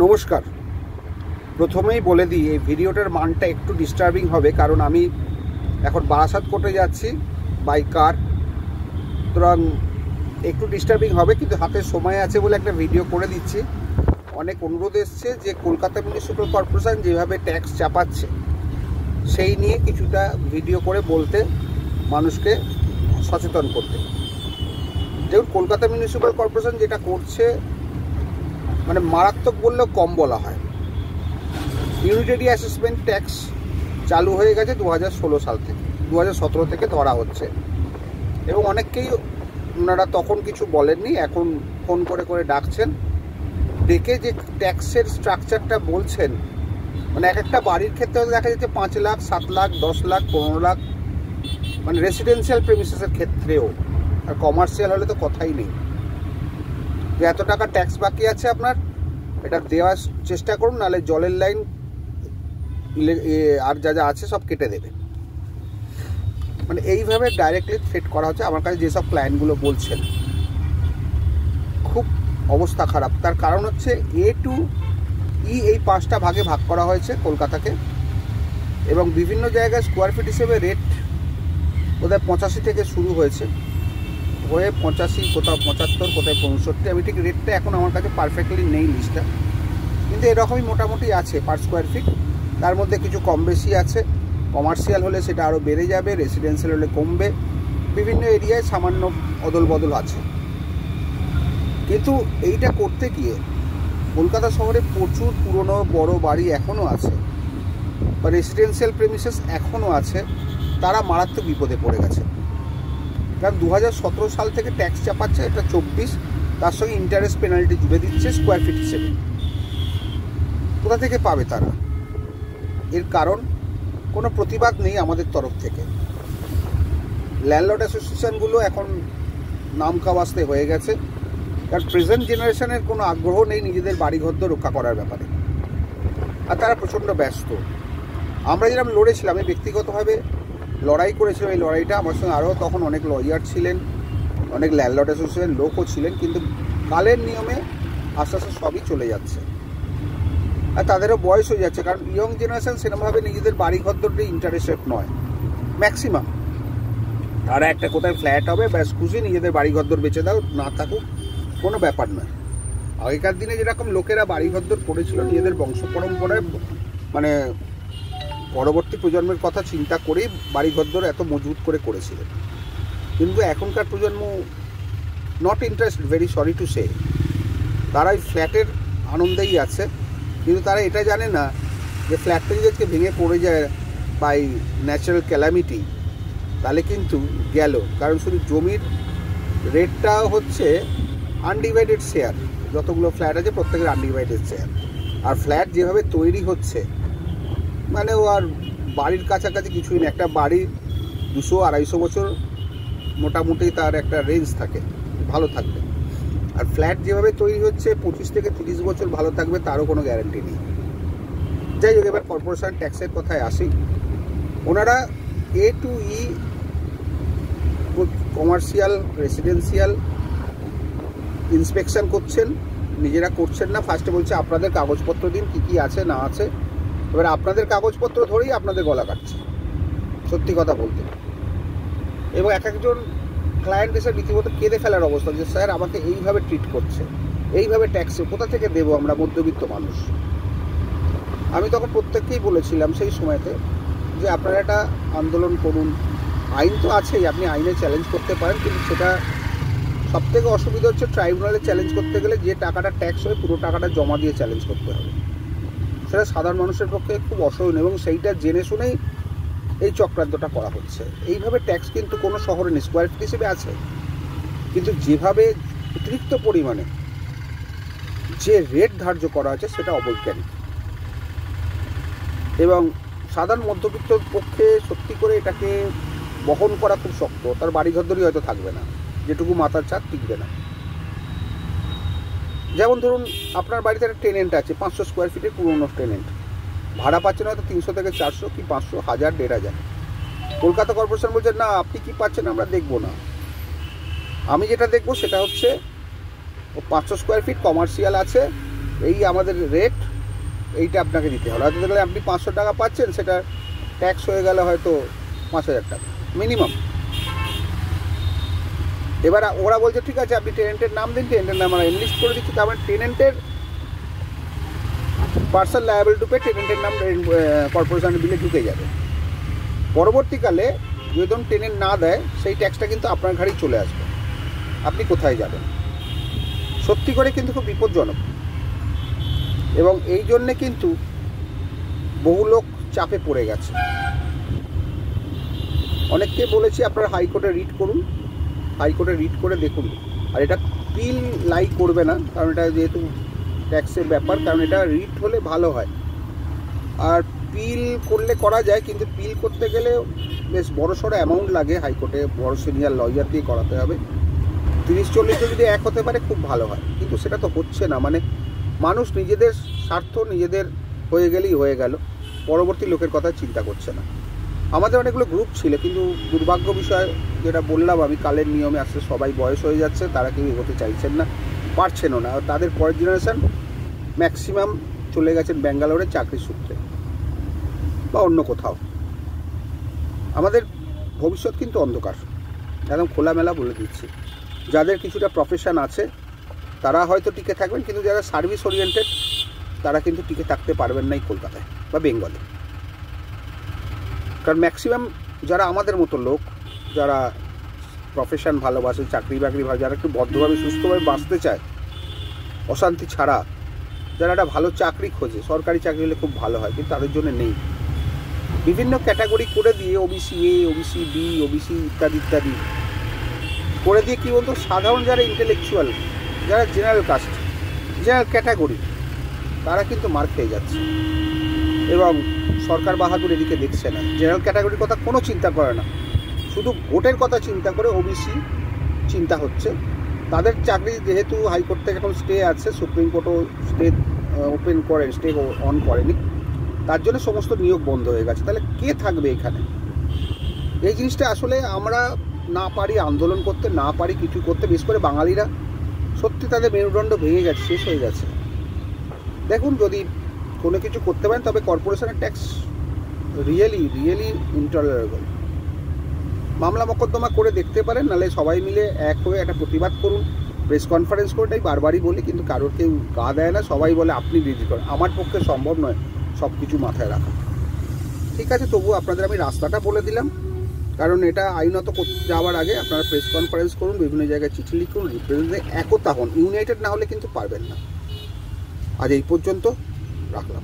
নমস্কার। প্রথমেই বলে দিই এই ভিডিওটার মানটা একটু ডিস্টার্বিং হবে, কারণ আমি এখন বারাসাত কোর্টে যাচ্ছি বাই কার, সুতরাং একটু ডিস্টার্বিং হবে, কিন্তু হাতে সময় আছে বলে একটা ভিডিও করে দিচ্ছি। অনেক অনুরোধ এসছে যে কলকাতা মিউনিসিপ্যাল কর্পোরেশন যেভাবে ট্যাক্স চাপাচ্ছে সেই নিয়ে কিছুটা ভিডিও করে বলতে, মানুষকে সচেতন করতে। যেমন কলকাতা মিউনিসিপ্যাল কর্পোরেশন যেটা করছে মানে মারাত্মক বললেও কম বলা হয়। ইউনিটারি অ্যাসেসমেন্ট ট্যাক্স চালু হয়ে গেছে 2016 সাল থেকে, 2017 থেকে ধরা হচ্ছে, এবং অনেককেই ওনারা তখন কিছু বলেননি, এখন ফোন করে করে ডাকছেন, ডেকে যে ট্যাক্সের স্ট্রাকচারটা বলছেন, মানে এক একটা বাড়ির ক্ষেত্রে দেখা যাচ্ছে 5 লাখ, 7 লাখ, 10 লাখ, 15 লাখ, মানে রেসিডেন্সিয়াল প্রেমিসেসের ক্ষেত্রেও। আর কমার্শিয়াল হলে তো কথাই নেই, যে এত টাকা ট্যাক্স বাকি আছে আপনার, এটা দেওয়ার চেষ্টা করুন, নাহলে জলের লাইন আর যা যা আছে সব কেটে দেবে। মানে এইভাবে ডাইরেক্টলি থ্রেট করা হচ্ছে। আমার কাছে যেসব ক্লায়েন্টগুলো বলছেন খুব অবস্থা খারাপ, তার কারণ হচ্ছে A to E এই 5টা ভাগে ভাগ করা হয়েছে কলকাতাকে, এবং বিভিন্ন জায়গায় স্কোয়ার ফিট হিসেবে রেট বোধহয় 85 থেকে শুরু হয়েছে, হয়ে 85, কোথাও 75, কোথায় 65। আমি ঠিক রেটটা এখন আমার কাছে পারফেক্টলি নেই লিস্টটা, কিন্তু এরকমই মোটামুটি আছে পার স্কোয়ার ফিট। তার মধ্যে কিছু কম বেশি আছে, কমার্শিয়াল হলে সেটা আরও বেড়ে যাবে, রেসিডেন্সিয়াল হলে কমবে, বিভিন্ন এরিয়ায় সামান্য অদল বদল আছে। কিন্তু এইটা করতে গিয়ে কলকাতা শহরে প্রচুর পুরনো বড় বাড়ি এখনও আছে, বা রেসিডেন্সিয়াল প্রেমিসেস এখনও আছে, তারা মারাত্মক বিপদে পড়ে গেছে। কারণ 2017 সাল থেকে ট্যাক্স চাপাচ্ছে, এটা 24, তার সঙ্গে ইন্টারেস্ট পেনাল্টি জুড়ে দিচ্ছে স্কোয়ার ফিট হিসেবে। কোথা থেকে পাবে তারা? এর কারণ কোনো প্রতিবাদ নেই আমাদের তরফ থেকে। ল্যান্ডলর্ড অ্যাসোসিয়েশনগুলো এখন নাম কাওয়াস্তে হয়ে গেছে, কারণ প্রেজেন্ট জেনারেশনের কোনো আগ্রহ নেই নিজেদের বাড়িঘর রক্ষা করার ব্যাপারে, আর তারা প্রচণ্ড ব্যস্ত। আমরা যেরকম লড়েছিলাম, আমি ব্যক্তিগতভাবে লড়াই করেছিলাম, এই লড়াইটা আমার সঙ্গে আরও তখন অনেক লয়ার ছিলেন, অনেক ল্যান্ডলর্ড অ্যাসোসিয়েশন লোকও ছিলেন, কিন্তু কালের নিয়মে আস্তে আস্তে সবই চলে যাচ্ছে, আর তাদেরও বয়স হয়ে যাচ্ছে। কারণ ইয়ং জেনারেশন সেরকমভাবে নিজেদের বাড়িঘর ধরতে ইন্টারেস্টেড নয় ম্যাক্সিমাম। তারা একটা কোথায় ফ্ল্যাট হবে ব্যাস খুশি, নিজেদের বাড়িঘর বেঁচে দাও, না থাকুক কোনো ব্যাপার নয়। আগেকার দিনে যেরকম লোকেরা বাড়িঘর করেছিল নিজেদের বংশ পরম্পরায়, মানে পরবর্তী প্রজন্মের কথা চিন্তা করেই বাড়িঘর এত মজবুত করে করেছিলেন। কিন্তু এখনকার প্রজন্ম not interested, very sorry to say. তারা এই ফ্ল্যাটের আনন্দেই আছে, কিন্তু তারা এটা জানে না যে ফ্ল্যাটটা যদি আজকে ভেঙে পড়ে যায় বাই ন্যাচারাল ক্যালামিটি, তাহলে কিন্তু গেল। কারণ শুধু জমির রেটটা হচ্ছে আনডিভাইডেড শেয়ার, যতগুলো ফ্ল্যাট আছে প্রত্যেকের আনডিভাইডেড শেয়ার। আর ফ্ল্যাট যেভাবে তৈরি হচ্ছে, মানে ও আর বাড়ির কাছাকাছি কিছুই না। একটা বাড়ি 200-250 বছর মোটামুটি তার একটা রেঞ্জ থাকে, ভালো থাকবে। আর ফ্ল্যাট যেভাবে তৈরি হচ্ছে 25 থেকে 30 বছর ভালো থাকবে, তারও কোনো গ্যারান্টি নেই। যাই হোক, এবার কর্পোরেশন ট্যাক্সের কথায় আসি। ওনারা A to E commercial, residential inspection করছেন, নিজেরা করছেন না। ফার্স্টে বলছে আপনাদের কাগজপত্র দিন, কী কী আছে না আছে। এবার আপনাদের কাগজপত্র ধরেই আপনাদের গলা কাটছে, সত্যি কথা বলতে। এবং এক একজন ক্লায়েন্ট এসে রীতিমতো কেঁদে ফেলার অবস্থা, যে স্যার আমাকে এইভাবে ট্রিট করছে, এইভাবে ট্যাক্সে কোথা থেকে দেবো আমরা মধ্যবিত্ত মানুষ। আমি তখন প্রত্যেককেই বলেছিলাম সেই সময়তে যে আপনারা একটা আন্দোলন করুন, আইন তো আছেই, আপনি আইনে চ্যালেঞ্জ করতে পারেন, কিন্তু সেটা সবথেকে অসুবিধা হচ্ছে ট্রাইব্যুনালে চ্যালেঞ্জ করতে গেলে যে টাকাটা ট্যাক্স হয় পুরো টাকাটা জমা দিয়ে চ্যালেঞ্জ করতে হবে। সেটা সাধারণ মানুষের পক্ষে খুব অসহনীয়, এবং সেইটা জেনে শুনেই এই চক্রান্তটা করা হচ্ছে। এইভাবে ট্যাক্স কিন্তু কোনো শহরে নেই, স্কোয়ার ফিট হিসেবে আছে, কিন্তু যেভাবে অতিরিক্ত পরিমাণে যে রেট ধার্য করা আছে সেটা অবৈজ্ঞানিক, এবং সাধারণ মধ্যবিত্তর পক্ষে সত্যি করে এটাকে বহন করা খুব শক্ত। তার বাড়িঘরদরই হয়তো থাকবে না, যেটুকু মাথার ছাদ টিকবে না। যেমন ধরুন আপনার বাড়িতে একটা টেনেন্ট আছে, 500 স্কোয়ার ফিটের পুরনো টেনেন্ট, ভাড়া পাচ্ছেন হয়তো 300 থেকে 400 কি 500, 1000, 1500। কলকাতা কর্পোরেশন বলছে না, আপনি কি পাচ্ছেন আমরা দেখবো না। আমি যেটা দেখবো সেটা হচ্ছে ও 500 স্কোয়ার ফিট কমার্শিয়াল আছে, এই আমাদের রেট, এইটা আপনাকে দিতে হবে। হয়তো দেখলে আপনি 500 টাকা পাচ্ছেন, সেটা ট্যাক্স হয়ে গেলে হয়তো 5000 টাকা মিনিমাম। এবার ওরা বলছে ঠিক আছে আপনি টেনেন্টের নাম দিন, টেনেন্টের নাম আমরা এনলিস্ট করে দিচ্ছি, তার মানে টেনেন্টের পার্সন লায়াবল টু পে, টেনেন্টের নাম কর্পোরেশনের বিলে ঢুকে যাবে। পরবর্তীকালে যদি ধরুন টেনেন্ট না দেয়, সেই ট্যাক্সটা কিন্তু আপনার ঘাড়েই চলে আসবে, আপনি কোথায় যাবেন? সত্যি করে কিন্তু খুব বিপজ্জনক। এবং এই জন্যে কিন্তু বহু লোক চাপে পড়ে গেছে। অনেককে বলেছি আপনারা হাইকোর্টে রিট করুন, হাইকোর্টে রিট করে দেখুন। আর এটা পিল লাই করবে না, কারণ এটা যেহেতু ট্যাক্সের ব্যাপার, কারণ এটা রিট হলে ভালো হয়। আর পিল করলে করা যায়, কিন্তু পিল করতে গেলে বেশ বড়সড় অ্যামাউন্ট লাগে, হাইকোর্টে বড় সিনিয়র লয়ার দিয়ে করাতে হবে। 30-40 যদি এক হতে পারে খুব ভালো হয়, কিন্তু সেটা তো হচ্ছে না। মানে মানুষ নিজেদের স্বার্থ নিজেদের হয়ে গেলেই হয়ে গেল, পরবর্তী লোকের কথা চিন্তা করছে না। আমাদের অনেকগুলো গ্রুপ ছিল, কিন্তু দুর্ভাগ্য বিষয় যেটা বললাম আমি, কালের নিয়মে আসলে সবাই বয়স হয়ে যাচ্ছে, তারা কেউ এগোতে চাইছেন না, পারছেনও না। তাদের পরের জেনারেশান ম্যাক্সিমাম চলে গেছেন ব্যাঙ্গালোরে চাকরির সূত্রে বা অন্য কোথাও। আমাদের ভবিষ্যৎ কিন্তু অন্ধকার, একদম খোলামেলা বলে দিচ্ছি। যাদের কিছুটা প্রফেশন আছে তারা হয়তো টিকে থাকবেন, কিন্তু যারা সার্ভিস ওরিয়েন্টেড তারা কিন্তু টিকে থাকতে পারবেন না এই কলকাতায় বা বেঙ্গলে। কারণ ম্যাক্সিমাম যারা আমাদের মতো লোক, যারা প্রফেশন ভালোবাসে, চাকরি বাকরি ভালো, যারা একটু ভদ্রভাবে সুস্থভাবে বাঁচতে চায় অশান্তি ছাড়া, যারা একটা ভালো চাকরি খোঁজে, সরকারি চাকরি হলে খুব ভালো হয়, কিন্তু তাদের জন্য নেই। বিভিন্ন ক্যাটাগরি করে দিয়ে OBC A, OBC B, OBC ইত্যাদি ইত্যাদি করে দিয়ে কী বলতো, সাধারণ যারা ইন্টেলেকচুয়াল, যারা জেনারেল কাস্ট, জেনারেল ক্যাটাগরি, তারা কিন্তু মার খেয়ে যাচ্ছে। এবং সরকার বাহাদুর এদিকে দেখছে না, জেনারেল ক্যাটাগরির কথা কোনো চিন্তা করে না, শুধু ভোটের কথা চিন্তা করে ওবিসি চিন্তা হচ্ছে। তাদের চাকরি যেহেতু হাইকোর্ট থেকে এখন স্টে আছে, সুপ্রিম কোর্টও স্টে ওপেন করেন, স্টে অন করেনি, তার জন্য সমস্ত নিয়োগ বন্ধ হয়ে গেছে। তাহলে কে থাকবে এখানে? এই জিনিসটা আসলে আমরা না পারি আন্দোলন করতে, না পারি কিছু করতে। বিশেষ করে বাঙালিরা সত্যি তাদের মেরুদণ্ড ভেঙে গেছে, শেষ হয়ে গেছে। দেখুন, যদি কোনো কিছু করতে পারেন তবে কর্পোরেশনের ট্যাক্স রিয়েলি ইনটলারেবল। মামলা মোকদ্দমা করে দেখতে পারেন, নাহলে সবাই মিলে এক হয়ে একটা প্রতিবাদ করুন, প্রেস কনফারেন্স করে। এটাই বারবারই বলি, কিন্তু কারোর কেউ গা দেয় না, সবাই বলে আপনি বিরোধী করেন। আমার পক্ষে সম্ভব নয় সব কিছু মাথায় রাখা। ঠিক আছে, তবু আপনাদের আমি রাস্তাটা বলে দিলাম, কারণ এটা আইনত যাওয়ার আগে আপনারা প্রেস কনফারেন্স করুন, বিভিন্ন জায়গায় চিঠি লিখুন, রিপ্রেজেন্টেটিভ একতা হন। ইউনাইটেড না হলে কিন্তু পারবেন না। আজ এই পর্যন্ত রাখলাম।